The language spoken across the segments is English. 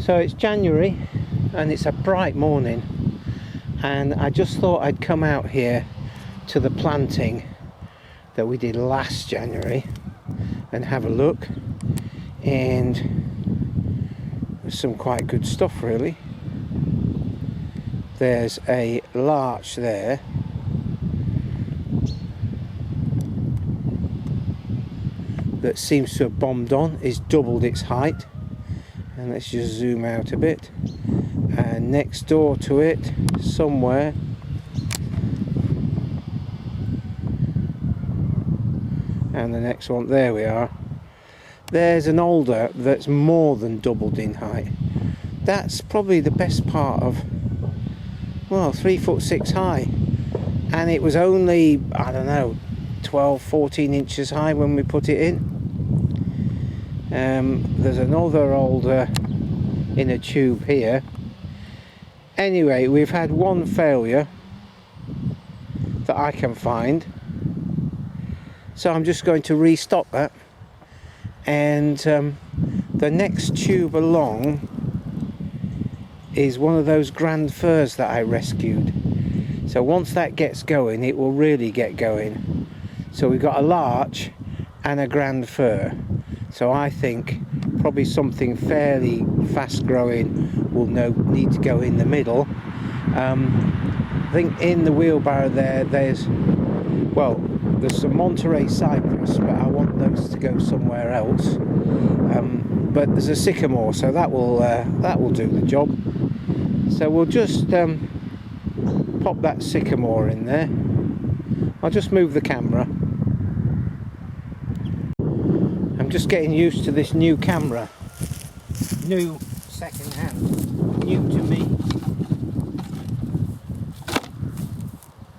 So it's January and it's a bright morning, and I just thought I'd come out here to the planting that we did last January and have a look, and there's some quite good stuff really. There's a larch there that seems to have bombed on, it's doubled its height, and let's just zoom out a bit, and next door to it somewhere and the next one, there we are, there's an alder that's more than doubled in height. That's probably the best part of, well, 3'6" high, and it was only, I don't know, 12-14 inches high when we put it in. There's another alder in a tube here. Anyway, we've had one failure that I can find, so I'm just going to restock that, and the next tube along is one of those grand firs that I rescued. So once that gets going, it will really get going. So we've got a larch and a grand fir, so I think probably something fairly fast growing will need to go in the middle. I think in the wheelbarrow there's some Monterey cypress, but I want those to go somewhere else. But there's a sycamore, so that will do the job. So we'll just pop that sycamore in there. I'll just move the camera. I'm just getting used to this new camera. New, second hand, new to me.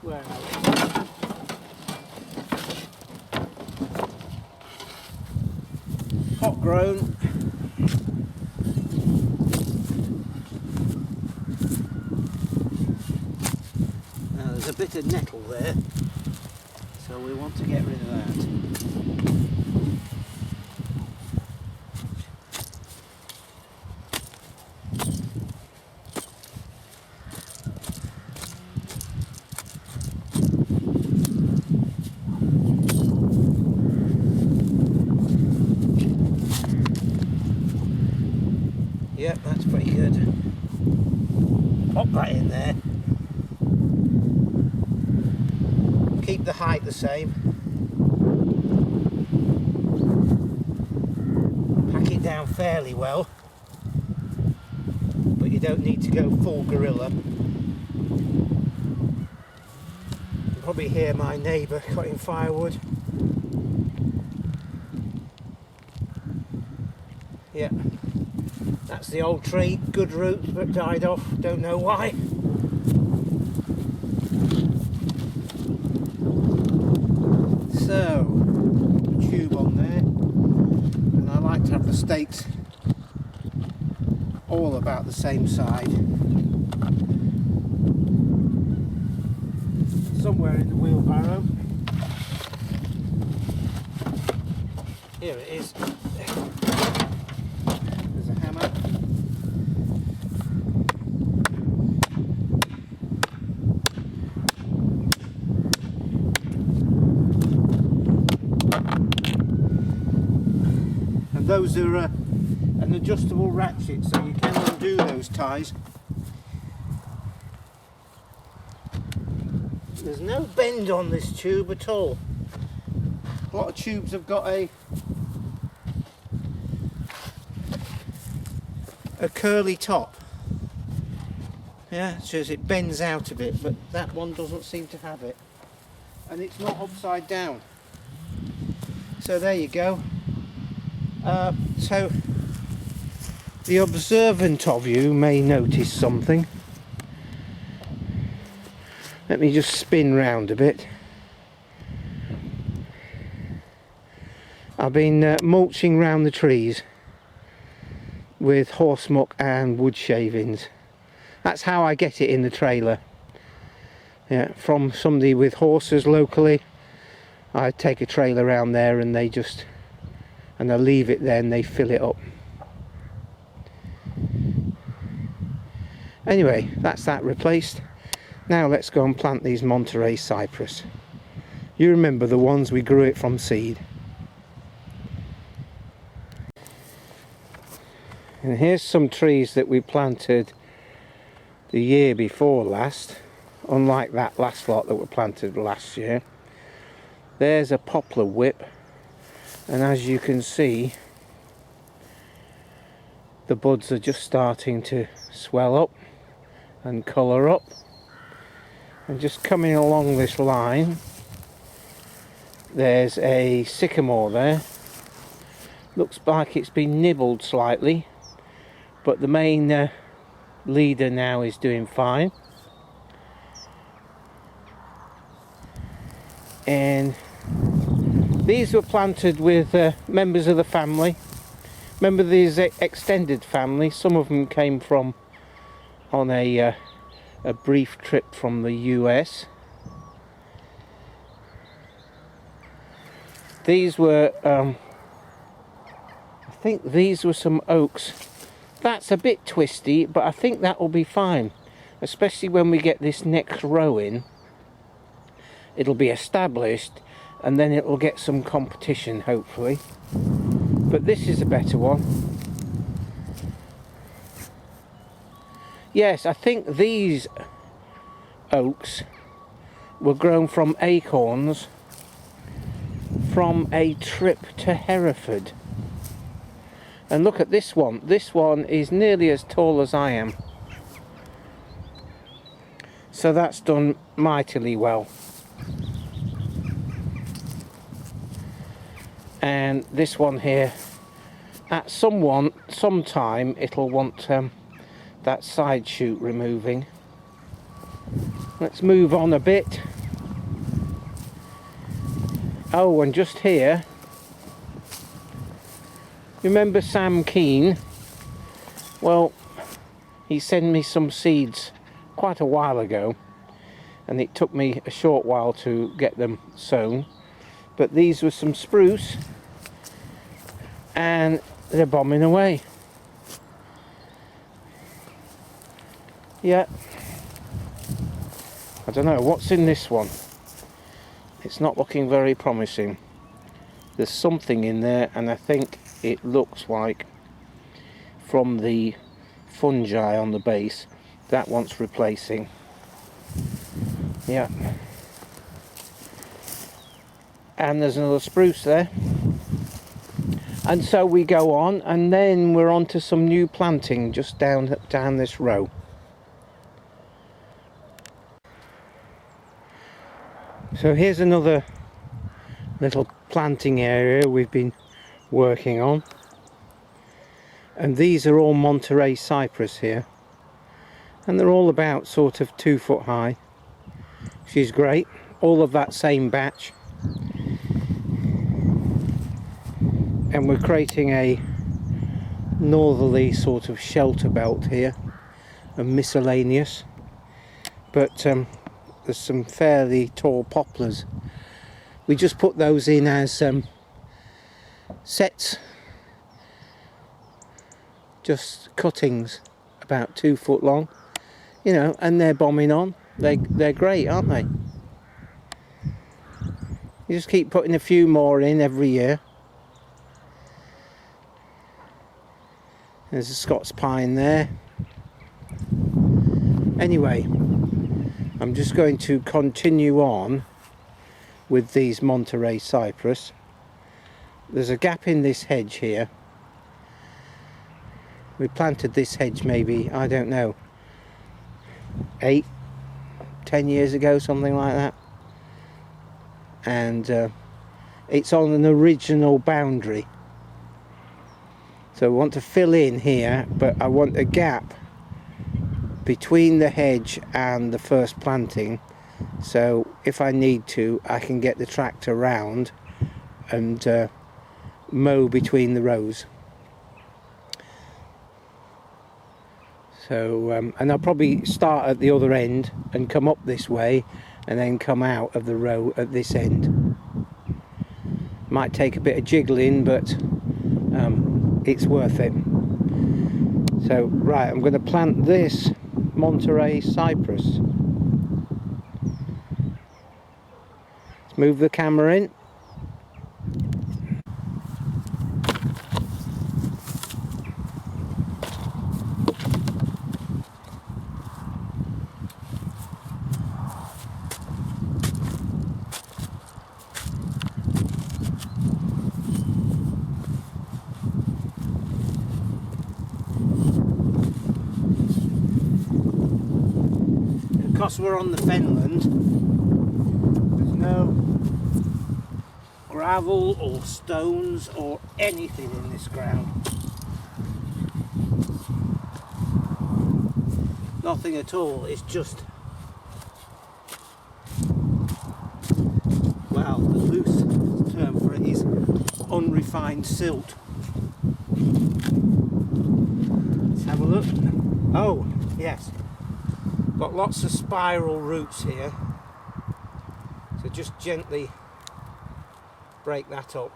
Where are we? Hot grown. Now there's a bit of nettle there, so we want to get rid of that. Yep, that's pretty good. Pop that in there. Keep the height the same. Pack it down fairly well, but you don't need to go full gorilla. You can probably hear my neighbour cutting firewood. Yeah. That's the old tree, good roots but died off, don't know why. So, tube on there, and I like to have the stakes all about the same side. Somewhere in the wheelbarrow. Here it is. There's a hammer. And those are an adjustable ratchet, so you can undo those ties. There's no bend on this tube at all. A lot of tubes have got a curly top. Yeah, so it bends out a bit, but that one doesn't seem to have it. And it's not upside down. So there you go. So the observant of you may notice something. Let me just spin round a bit. I've been mulching round the trees with horse muck and wood shavings. That's how I get it in the trailer. Yeah, from somebody with horses locally. I take a trailer around there and they just, and I leave it there and they fill it up. Anyway, that's that replaced. Now let's go and plant these Monterey cypress. You remember the ones we grew it from seed. And here's some trees that we planted the year before last, unlike that last lot that were planted last year. There's a poplar whip, and as you can see, the buds are just starting to swell up and colour up. And just coming along this line, there's a sycamore there. Looks like it's been nibbled slightly, but the main leader now is doing fine. And these were planted with members of the family. Remember these extended family? Some of them came from on a brief trip from the US. These were, I think these were some oaks. That's a bit twisty, but I think that will be fine, especially when we get this next row in. It'll be established, and then it'll get some competition, hopefully. But this is a better one. Yes, I think these oaks were grown from acorns from a trip to Hereford. And look at this one. This one is nearly as tall as I am. So that's done mightily well. And this one here, at sometime it'll want that side shoot removing. Let's move on a bit. Oh, and just here, remember Sam Keane? Well, he sent me some seeds quite a while ago, and it took me a short while to get them sown. But these were some spruce, and they're bombing away. Yeah. I don't know what's in this one. It's not looking very promising. There's something in there, and I think it looks like from the fungi on the base that wants replacing. Yeah. And there's another spruce there. And so we go on, and then we're on to some new planting just down this row. So here's another little planting area we've been working on, and these are all Monterey cypress here, and they're all about sort of 2 foot high, which is great. All of that same batch, and we're creating a northerly sort of shelter belt here, and miscellaneous, but there's some fairly tall poplars. We just put those in as sets, just cuttings about 2 foot long, you know, and they're bombing on. They're great, aren't they? You just keep putting a few more in every year. There's a Scots pine there. Anyway, I'm just going to continue on with these Monterey cypress. There's a gap in this hedge here. We planted this hedge maybe, I don't know, 8, 10 years ago, something like that. And it's on an original boundary. So we want to fill in here, but I want a gap between the hedge and the first planting, so if I need to, I can get the tractor round and mow between the rows. So and I'll probably start at the other end and come up this way and then come out of the row at this end. Might take a bit of jiggling, but it's worth it. So right, I'm going to plant this Monterey cypress. Let's move the camera in. Because we're on the fenland, there's no gravel or stones or anything in this ground. Nothing at all. It's just, well, the loose term for it is unrefined silt. Let's have a look. Oh, yes. Got lots of spiral roots here, so just gently break that up,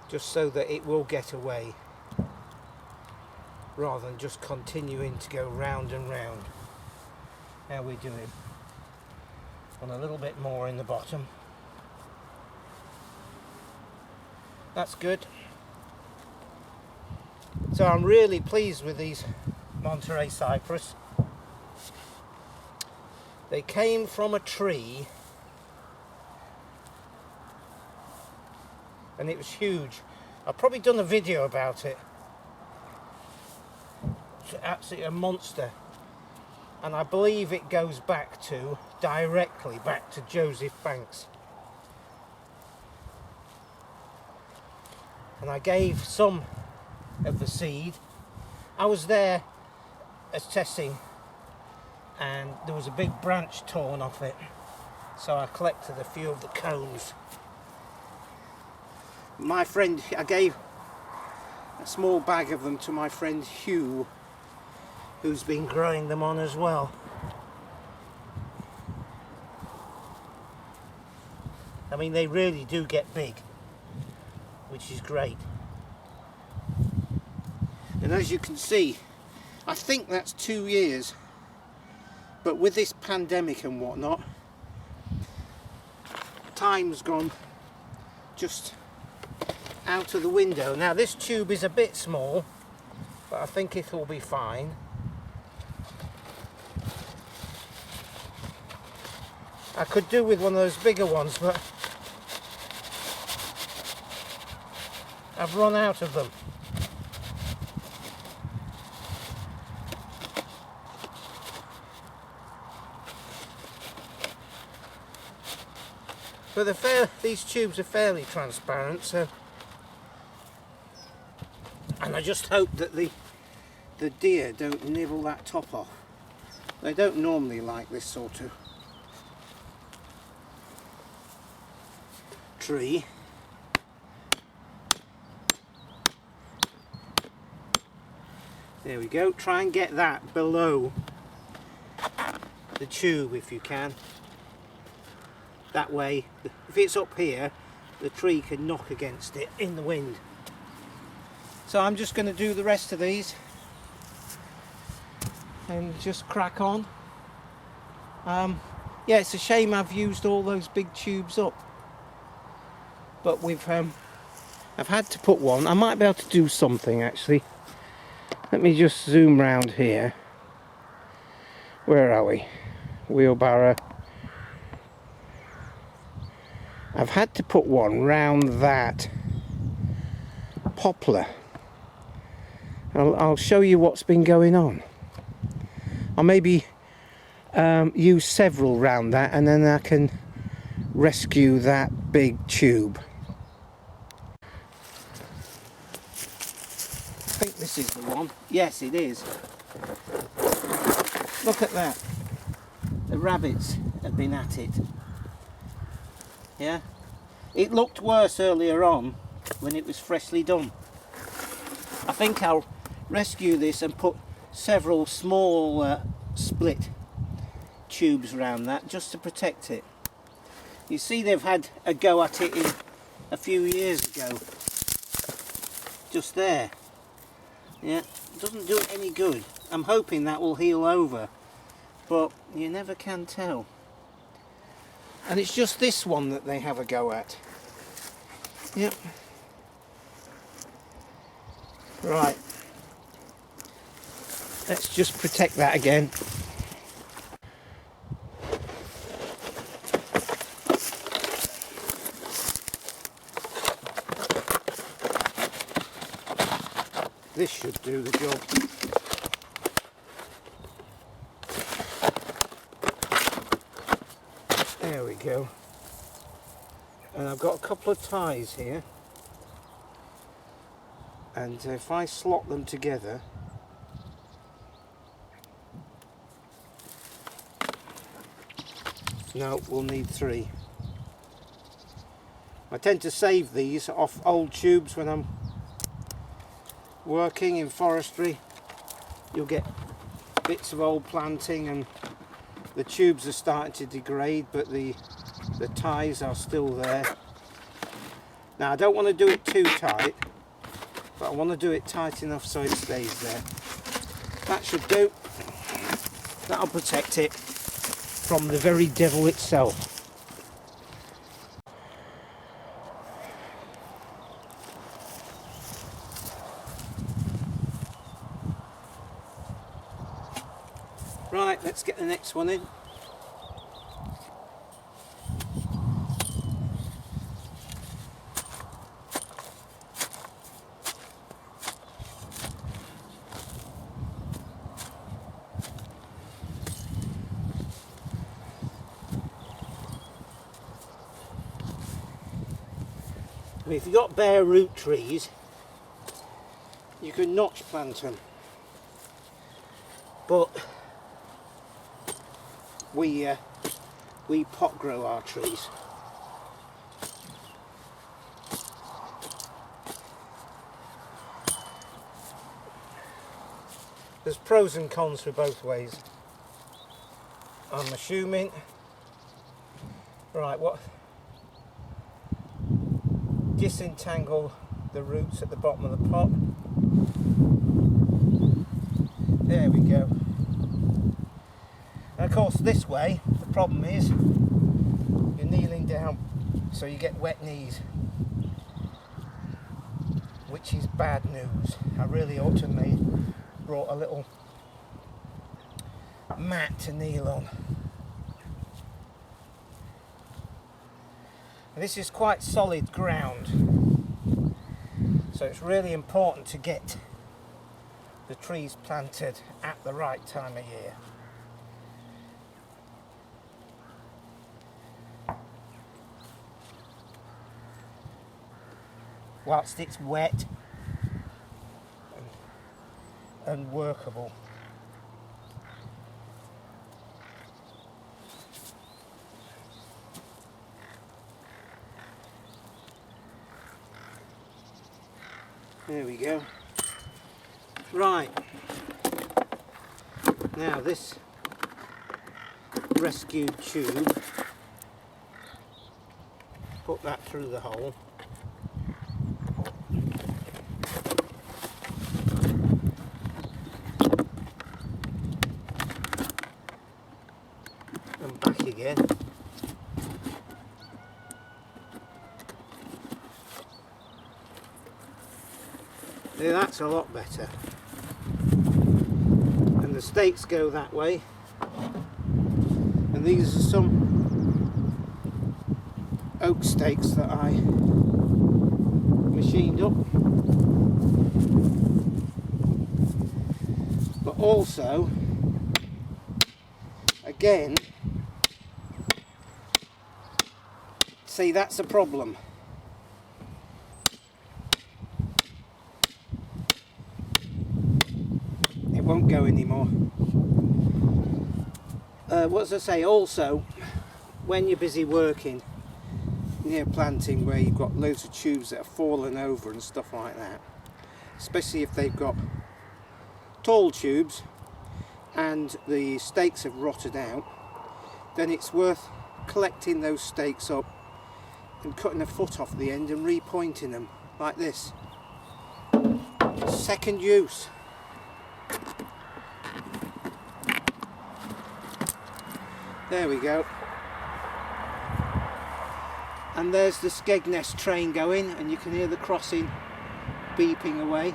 just so that it will get away, rather than just continuing to go round and round. How we doing? And a little bit more in the bottom. That's good. So I'm really pleased with these Monterey cypress. They came from a tree and it was huge. I've probably done a video about it. It's absolutely a monster, and I believe it goes back to directly back to Joseph Banks. And I gave some of the seed. I was there assessing, and there was a big branch torn off it, so I collected a few of the cones. My friend, I gave a small bag of them to my friend Hugh, who's been growing them on as well. I mean, they really do get big, which is great. And as you can see, I think that's 2 years, but with this pandemic and whatnot, time's gone just out of the window. Now this tube is a bit small, but I think it will be fine. I could do with one of those bigger ones, but I've run out of them. But these tubes are fairly transparent, so, and I just hope that the deer don't nibble that top off. They don't normally like this sort of tree. There we go. Try and get that below the tube if you can. That way, if it's up here, the tree can knock against it in the wind. So I'm just going to do the rest of these and just crack on. Yeah, it's a shame I've used all those big tubes up, but I've had to put one. I might be able to do something actually. Let me just zoom round here. Where are we? Wheelbarrow. I've had to put one round that poplar. I'll show you what's been going on. I'll maybe use several round that, and then I can rescue that big tube. I think this is the one. Yes, it is. Look at that. The rabbits have been at it. Yeah, it looked worse earlier on when it was freshly done. I think I'll rescue this and put several small split tubes around that just to protect it. You see, they've had a go at it a few years ago, just there. Yeah, it doesn't do it any good. I'm hoping that will heal over, but you never can tell. And it's just this one that they have a go at. Yep. Right. Let's just protect that again. This should do the job. There we go. And I've got a couple of ties here. And if I slot them together, no, we'll need 3. I tend to save these off old tubes when I'm working in forestry. You'll get bits of old planting and the tubes are starting to degrade, but the ties are still there. Now I don't want to do it too tight, but I want to do it tight enough so it stays there. That should do. That'll protect it from the very devil itself. Right, let's get the next one in. I mean, if you've got bare root trees, you can notch plant them, but we pot grow our trees. There's pros and cons for both ways, I'm assuming. Right, what? Disentangle the roots at the bottom of the pot. There we go. And of course this way, the problem is you're kneeling down, so you get wet knees, which is bad news. I really ought to have brought a little mat to kneel on. And this is quite solid ground, so it's really important to get the trees planted at the right time of year. Whilst it's wet and workable. There we go. Right. Now this rescued tube, put that through the hole. And back again. Yeah, that's a lot better. And the stakes go that way. And these are some oak stakes that I machined up. But also, again, see, that's a problem. Won't go anymore. What does I say? Also, when you're busy working near planting where you've got loads of tubes that are fallen over and stuff like that, especially if they've got tall tubes and the stakes have rotted out, then it's worth collecting those stakes up and cutting a foot off the end and repointing them like this. Second use. There we go. And there's the Skegness train going, and you can hear the crossing beeping away.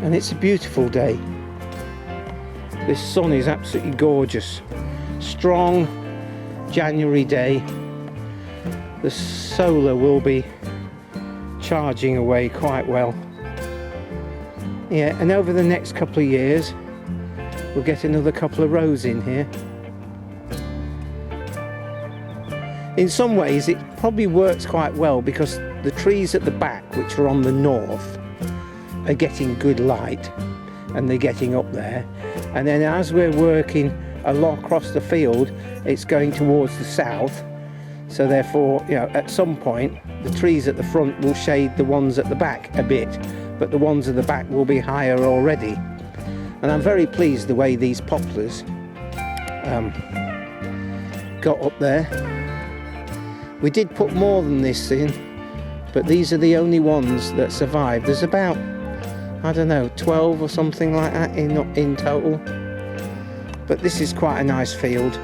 And it's a beautiful day. This sun is absolutely gorgeous. Strong January day. The solar will be charging away quite well. Yeah, and over the next couple of years we'll get another couple of rows in here. In some ways it probably works quite well because the trees at the back, which are on the north, are getting good light and they're getting up there, and then as we're working a lot across the field it's going towards the south, so therefore, you know, at some point the trees at the front will shade the ones at the back a bit, but the ones at the back will be higher already. And I'm very pleased the way these poplars got up there. We did put more than this in, but these are the only ones that survived. There's about, I don't know, 12 or something like that in total. But this is quite a nice field.